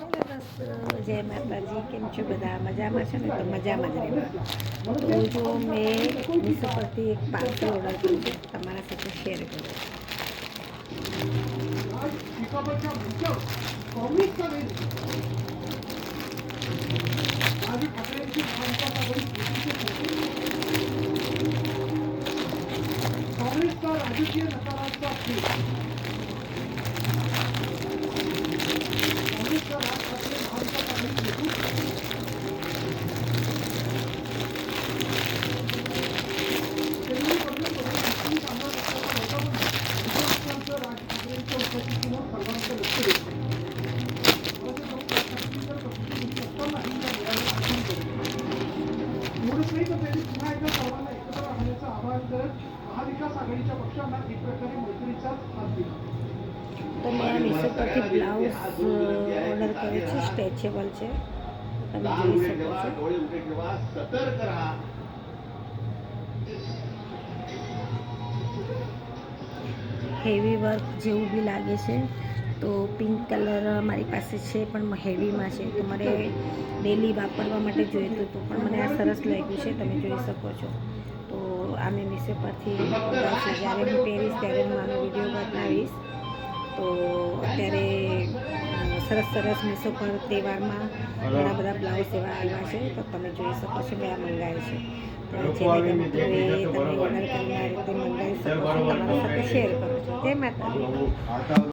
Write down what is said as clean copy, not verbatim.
જય માતાજી, કેમ છો બધા? મજામાં છો ને? તો મજામાં જ રહેવા. તો જો મેં મીશો પરથી એક પાર્સલ ઓર્ડર કર્યું છે, તમારા સાથે શેર કરું. राजकीय नकाराचा महाविकास आघाडीच्या पक्षांना एक प्रकारे मैत्रीचाच हात दिला. તો મેં આ મીશો પરથી બ્લાઉઝ ઓર્ડર કર્યું છે, સ્ટ્રેચેબલ છે, તમે જોઈ શકો છો. હેવી વર્ક જેવું બી લાગે છે. તો પિંક કલર મારી પાસે છે, પણ હેવીમાં છે. તો મારે ડેલી વાપરવા માટે જોઈતું હતું, પણ મને આ સરસ લાગ્યું છે, તમે જોઈ શકો છો. તો આ મેં મીશો પરથી ઓર્ડર છે. જ્યારે હું પહેરીશ ત્યારે હું આનો વિડીયો બનાવીશ. તો અત્યારે સરસ સરસ મીશો પર તહેવારમાં ઘણા બધા બ્લાઉઝ એવા આવ્યા છે. તો તમે જોઈ શકો છો, મેં આ મંગાવ્યું છે. તો જેને ગમતું એ તમે ઓર્ડર કરીને આ રીતે મંગાવી શકો છો, તમારા સાથે શેર કરો છો. જય માતાજી.